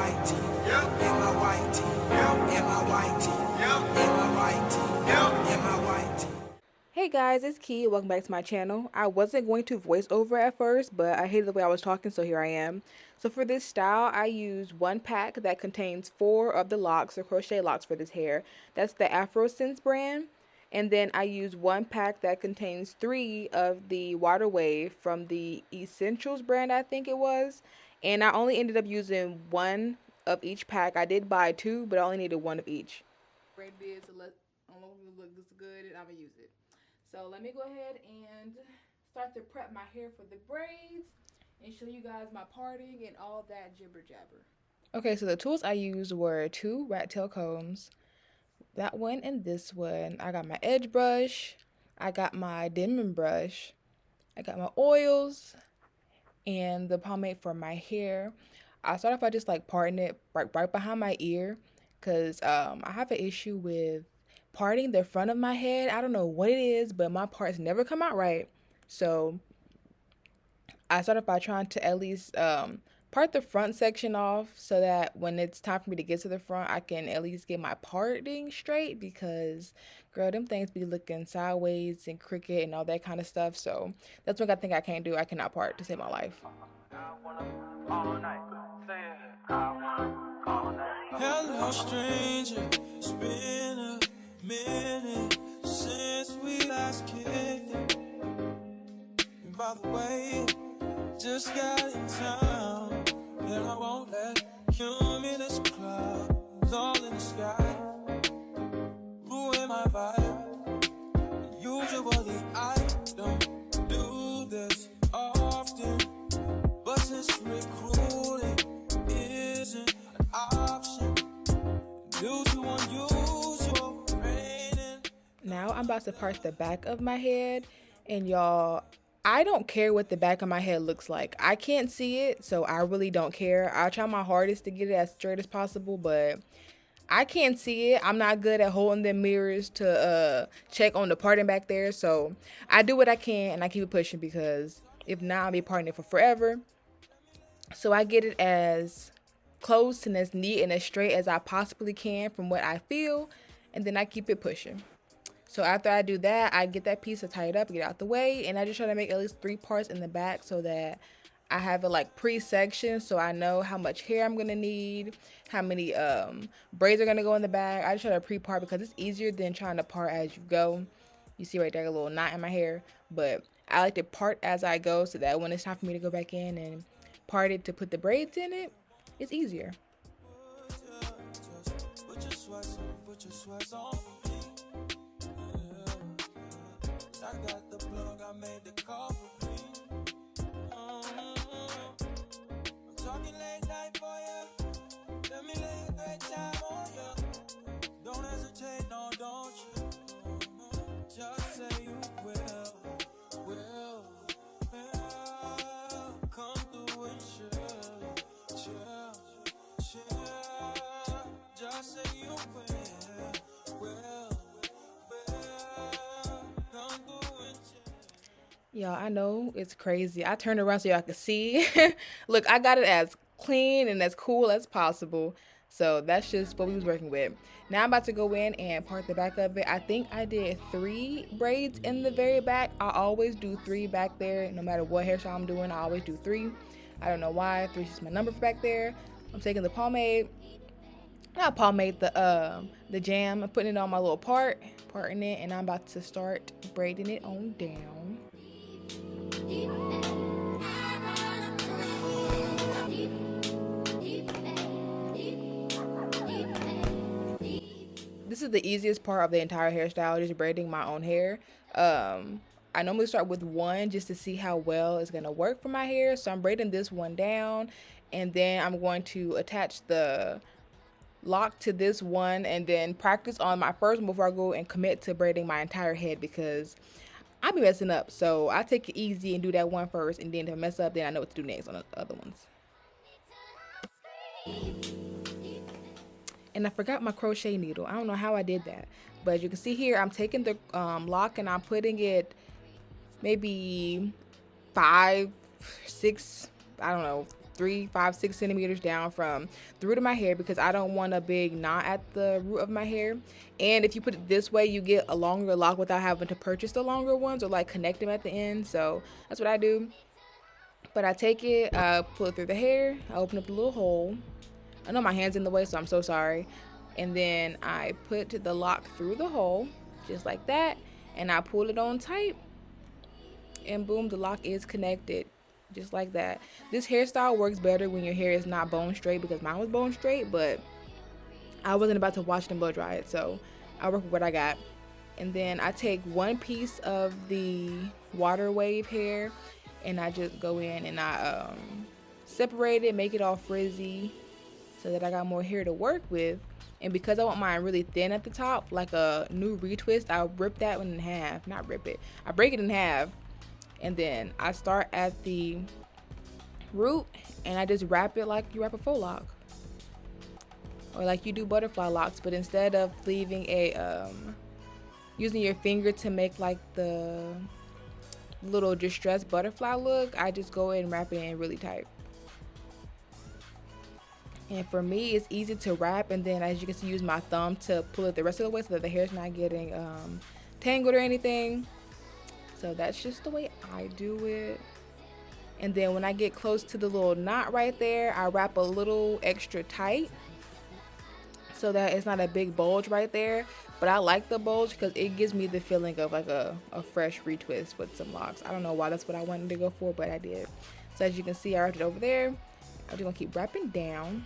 white tee, in my white tee, in my white tee, in my white tee, in my white tee. Hey guys, it's Key. Welcome back to my channel. I wasn't going to voice over at first, but I hated the way I was talking, so here I am. So for this style, I use one pack that contains 4 of the locks or crochet locks for this hair. That's the Afro brand. And then I use one pack that contains 3 of the water wave from the Essentials brand, I think it was. And I only ended up using one of each pack. I did buy 2, but I only needed one of each. Braid it to let I don't know if it looks good and I'm gonna use it. So let me go ahead and start to prep my hair for the braids and show you guys my parting and all that jibber jabber. Okay, so the tools I used were 2 rat tail combs, that one and this one. I got my edge brush, I got my dimming brush, I got my oils, and the pomade for my hair. I start off by just like parting it right behind my ear because I have an issue with parting the front of my head. I don't know what it is, but my parts never come out right. So I started by trying to at least part the front section off so that when it's time for me to get to the front, I can at least get my parting straight because, girl, them things be looking sideways and crooked and all that kind of stuff. So that's one I think I can't do. I cannot part to save my life. Hello, stranger. It's been a minute since we last kicked it. And by the way, just got in town, and I won't let cumulus clouds all in the sky ruin my vibe. Usually I don't do this often, but since recruiting isn't an option due to unusual raining. Now I'm about to part the back of my head, and y'all, I don't care what the back of my head looks like. I can't see it, so I really don't care. I'll try my hardest to get it as straight as possible, but I can't see it. I'm not good at holding the mirrors to check on the parting back there, so I do what I can and I keep it pushing because if not, I'll be parting it for forever. So I get it as close and as neat and as straight as I possibly can from what I feel, and then I keep it pushing. So after I do that, I get that piece to tie it up, get out the way, and I just try to make at least 3 parts in the back so that I have it like pre-sectioned so I know how much hair I'm gonna need, how many braids are gonna go in the back. I just try to pre-part because it's easier than trying to part as you go. You see right there a little knot in my hair, but I like to part as I go so that when it's time for me to go back in and part it to put the braids in it, it's easier. Put your sweats on. I got the plug, I made the call for me. I'm talking late night for ya. Let me lay a great time on ya. Don't hesitate, no, don't you? Just say you will. Come through and chill. Just say you will. Y'all, I know it's crazy. I turned around so y'all can see. Look, I got it as clean and as cool as possible. So that's just what we was working with. Now I'm about to go in and part the back of it. I think I did 3 braids in the very back. I always do 3 back there. No matter what hairstyle I'm doing, I always do 3. I don't know why. 3 is just my number for back there. I'm taking the pomade. Not pomade, the jam. I'm putting it on my little parting it, and I'm about to start braiding it on down. This is the easiest part of the entire hairstyle, just braiding my own hair. I normally start with one just to see how well it's gonna work for my hair. So I'm braiding this one down, and then I'm going to attach the lock to this one and then practice on my first one before I go and commit to braiding my entire head because I be messing up. So I take it easy and do that one first, and then if I mess up, then I know what to do next on the other ones. And I forgot my crochet needle. I don't know how I did that, but as you can see here, I'm taking the lock and I'm putting it maybe 5, 6, I don't know, 3, 5, 6 centimeters down from the root of my hair because I don't want a big knot at the root of my hair. And if you put it this way, you get a longer lock without having to purchase the longer ones or like connect them at the end. So that's what I do. But I take it, pull it through the hair, I open up the little hole. I know my hand's in the way, so I'm so sorry. And then I put the lock through the hole, just like that, and I pull it on tight, and boom, the lock is connected, just like that. This hairstyle works better when your hair is not bone straight because mine was bone straight, but I wasn't about to wash and blow dry it, so I work with what I got. And then I take one piece of the water wave hair, and I just go in and I separate it, make it all frizzy, so that I got more hair to work with. And because I want mine really thin at the top, like a new retwist, I'll rip that one in half. Not rip it, I break it in half. And then I start at the root and I just wrap it like you wrap a faux lock. Or like you do butterfly locks, but instead of leaving a, using your finger to make like the little distressed butterfly look, I just go in and wrap it in really tight. And for me, it's easy to wrap, and then as you can see, use my thumb to pull it the rest of the way so that the hair's not getting tangled or anything. So that's just the way I do it. And then when I get close to the little knot right there, I wrap a little extra tight so that it's not a big bulge right there. But I like the bulge because it gives me the feeling of like a fresh retwist with some locks. I don't know why that's what I wanted to go for, but I did. So as you can see, I wrapped it over there. I'm just gonna keep wrapping down.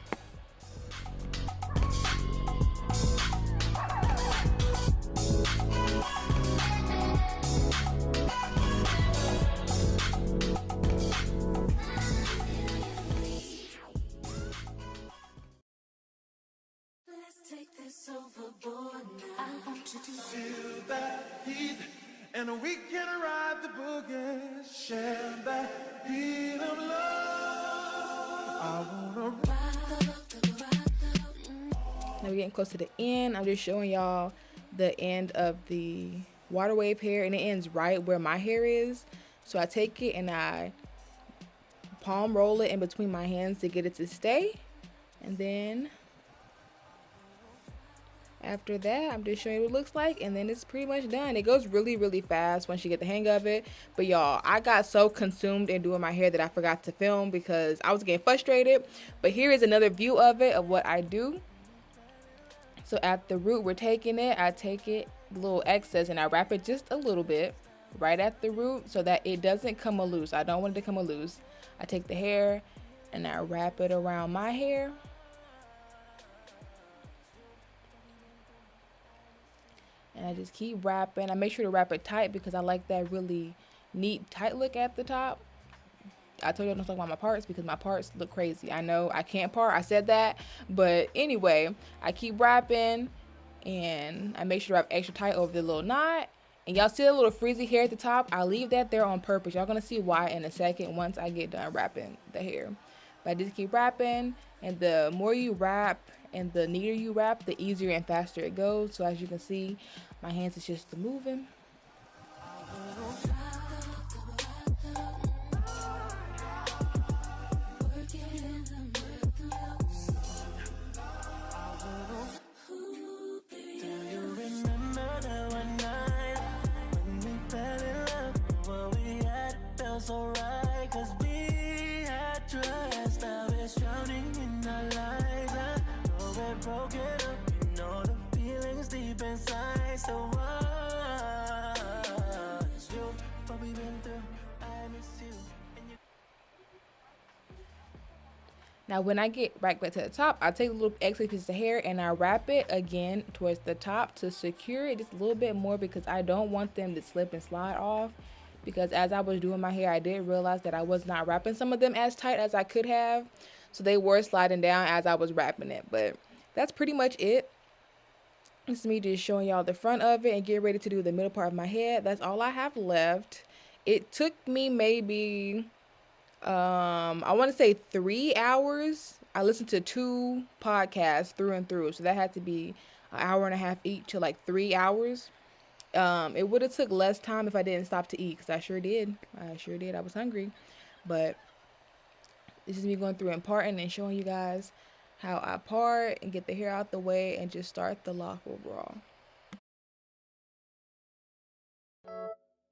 Let's take this overboard now. I want you to feel that heat, and we can ride the boogie, share that heat of love. Now we're getting close to the end. I'm just showing y'all the end of the water wave hair, and it ends right where my hair is. So I take it and I palm roll it in between my hands to get it to stay. And then after that, I'm just showing you what it looks like, and then it's pretty much done. It goes really, really fast once you get the hang of it. But y'all, I got so consumed in doing my hair that I forgot to film because I was getting frustrated. But here is another view of it, of what I do. So at the root, we're taking it, I take it, the little excess, and I wrap it just a little bit right at the root so that it doesn't come loose. I don't want it to come loose. I take the hair and I wrap it around my hair. And I just keep wrapping. I make sure to wrap it tight because I like that really neat tight look at the top. I told you I don't talk about my parts because my parts look crazy. I know I can't part. I said that. But anyway, I keep wrapping and I make sure to wrap extra tight over the little knot. And y'all see a little frizzy hair at the top? I leave that there on purpose. Y'all gonna see why in a second once I get done wrapping the hair. But I just keep wrapping, and the more you wrap and the neater you wrap, the easier and faster it goes. So as you can see, my hands is just moving. Alright, cause we had trust. Now it's drowning in our lives. I know we're broken up, you know the feelings deep inside. So what's you, what we've been through, I miss you. Now when I get right back to the top, I take a little extra piece of hair and I wrap it again towards the top to secure it just a little bit more because I don't want them to slip and slide off. Because as I was doing my hair, I did realize that I was not wrapping some of them as tight as I could have. So they were sliding down as I was wrapping it. But that's pretty much it. This is me just showing y'all the front of it and getting ready to do the middle part of my head. That's all I have left. It took me maybe, I want to say 3 hours. I listened to 2 podcasts through and through. So that had to be an hour and a half each to like 3 hours. It would have took less time if I didn't stop to eat, because I sure did. I was hungry. But This is me going through and parting and showing you guys how I part and get the hair out the way and just start the lock overall.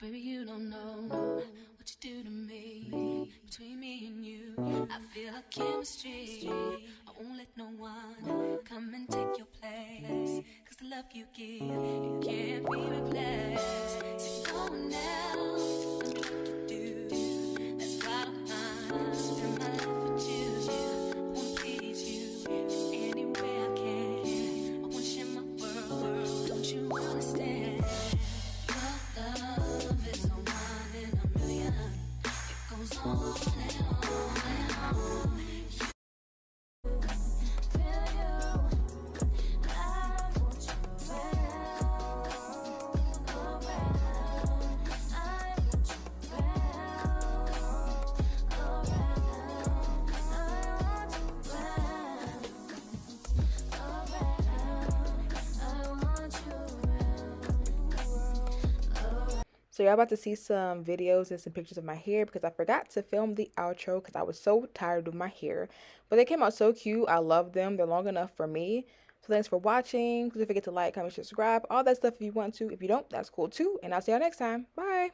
Baby, you don't know what you do to me. Between me and you, I feel a chemistry. I won't let no one come and take your place. Cause the love you give, it can't be replaced. So no one else will do what you do. That's why I spend my life with you. I wanna please you in any way I can. I wanna share my world, don't you understand? Love is a one in a million. It goes on and on and on. So y'all about to see some videos and some pictures of my hair because I forgot to film the outro because I was so tired of my hair. But they came out so cute. I love them. They're long enough for me. So thanks for watching. Don't forget to like, comment, subscribe, all that stuff if you want to. If you don't, that's cool too. And I'll see y'all next time. Bye.